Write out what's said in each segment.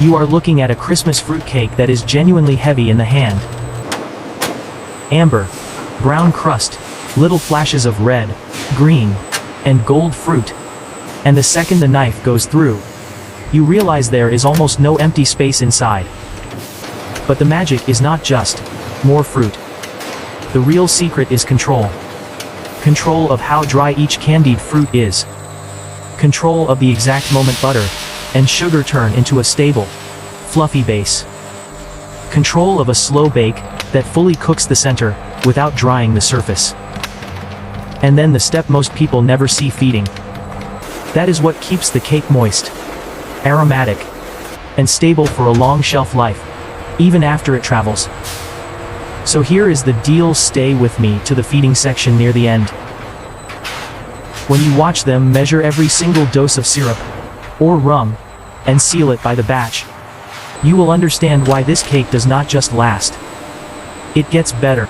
You are looking at a Christmas fruitcake that is genuinely heavy in the hand. Amber, brown crust, little flashes of red, green, and gold fruit. And the second the knife goes through, you realize there is almost no empty space inside. But the magic is not just more fruit. The real secret is control. Control of how dry each candied fruit is. Control of the exact moment butter and sugar turn into a stable, fluffy base. Control of a slow bake that fully cooks the center without drying the surface. And then the step most people never see: feeding. That is what keeps the cake moist, aromatic, and stable for a long shelf life, even after it travels. So here is the deal: stay with me to the feeding section near the end. When you watch them measure every single dose of syrup, or rum, and seal it by the batch, you will understand why this cake does not just last. It gets better.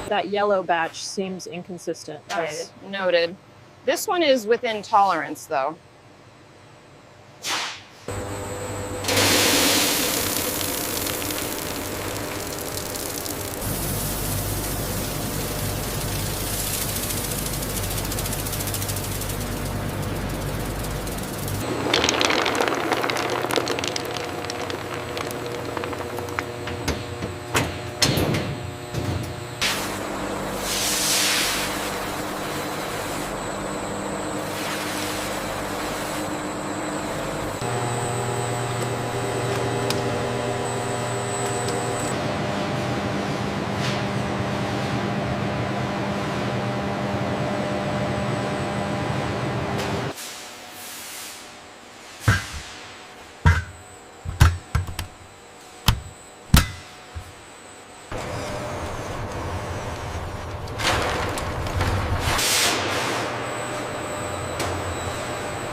That yellow batch seems inconsistent. Okay, noted. This one is within tolerance, though.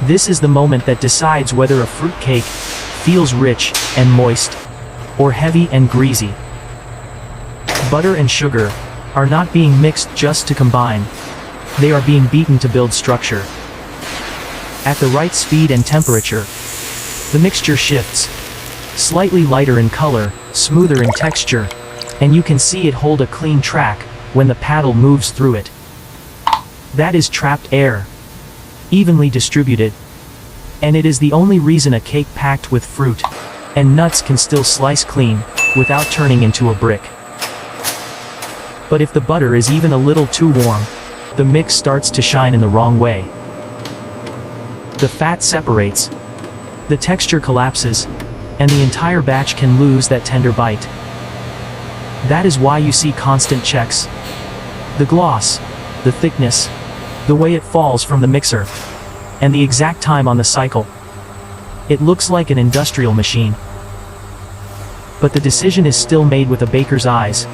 This is the moment that decides whether a fruitcake feels rich and moist, or heavy and greasy. Butter and sugar are not being mixed just to combine. They are being beaten to build structure. At the right speed and temperature, the mixture shifts, slightly lighter in color, smoother in texture, and you can see it hold a clean track when the paddle moves through it. That is trapped air, evenly distributed, and it is the only reason a cake packed with fruit and nuts can still slice clean without turning into a brick. But if the butter is even a little too warm, the mix starts to shine in the wrong way. The fat separates, the texture collapses, and the entire batch can lose that tender bite. That is why you see constant checks. The gloss, the thickness, the way it falls from the mixer, and the exact time on the cycle. It looks like an industrial machine. But the decision is still made with a baker's eyes.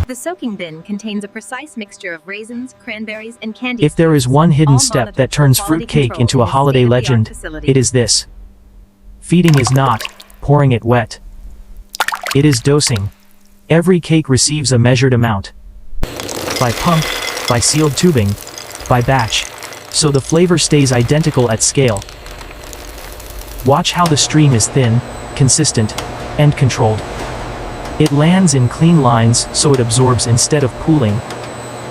The soaking bin contains a precise mixture of raisins, cranberries, and candy. If there is one hidden all step monitored that for turns quality fruitcake control into a in a holiday state-of-the-art legend, facility. it is this. Feeding is not pouring it wet. It is dosing. Every cake receives a measured amount. By pump, by sealed tubing, by batch, so the flavor stays identical at scale. Watch how the stream is thin, consistent, and controlled. It lands in clean lines so it absorbs instead of pooling.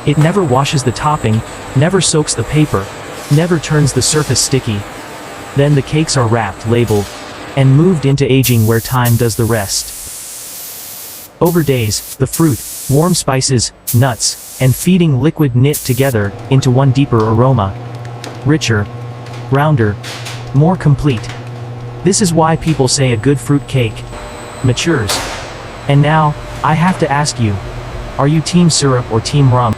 It never washes the topping, never soaks the paper, never turns the surface sticky. Then the cakes are wrapped, labeled, and moved into aging where time does the rest. Over days, the fruit, warm spices, nuts, and feeding liquid knit together into one deeper aroma. Richer, rounder, more complete. This is why people say a good fruit cake matures. And now, I have to ask you, are you team syrup or team rum?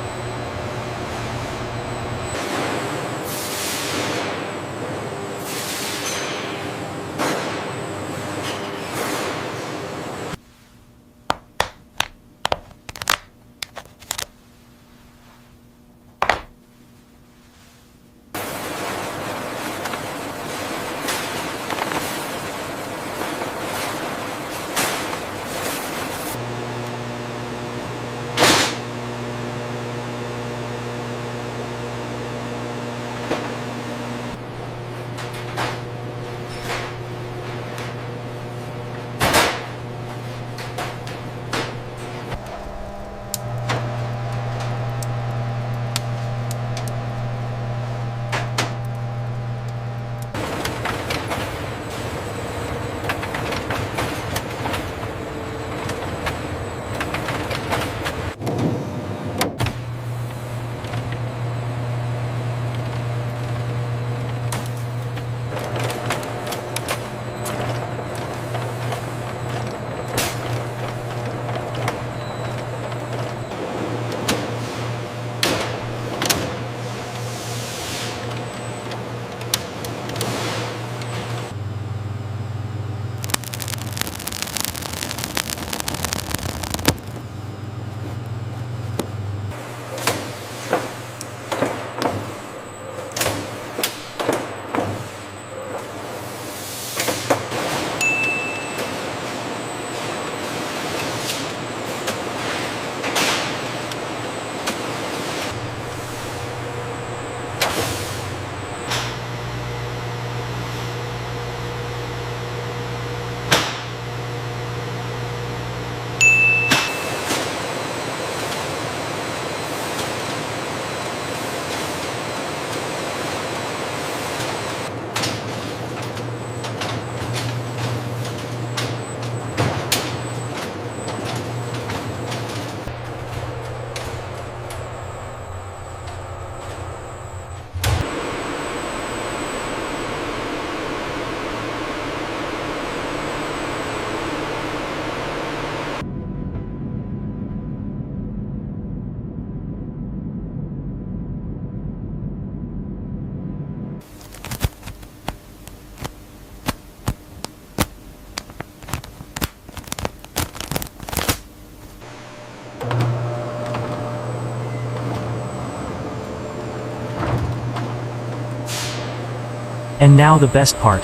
And now the best part.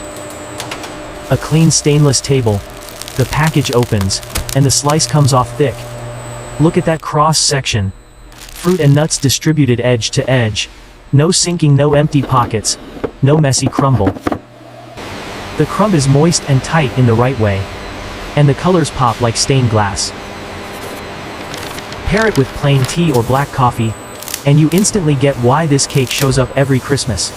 A clean stainless table. The package opens, and the slice comes off thick. Look at that cross section. Fruit and nuts distributed edge to edge. No sinking, no empty pockets, no messy crumble. The crumb is moist and tight in the right way. And the colors pop like stained glass. Pair it with plain tea or black coffee, and you instantly get why this cake shows up every Christmas.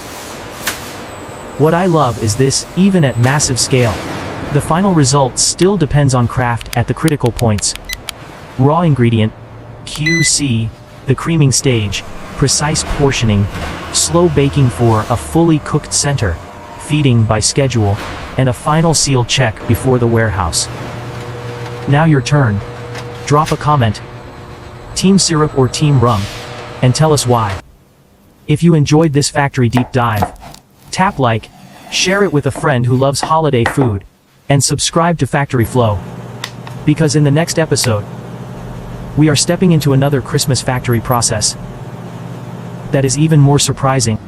What I love is this, even at massive scale, the final result still depends on craft at the critical points. Raw ingredient, QC, the creaming stage, precise portioning, slow baking for a fully cooked center, feeding by schedule, and a final seal check before the warehouse. Now your turn. Drop a comment. Team syrup or team rum? And tell us why. If you enjoyed this factory deep dive, tap like, share it with a friend who loves holiday food, and subscribe to Factory Flow. Because in the next episode, we are stepping into another Christmas factory process that is even more surprising.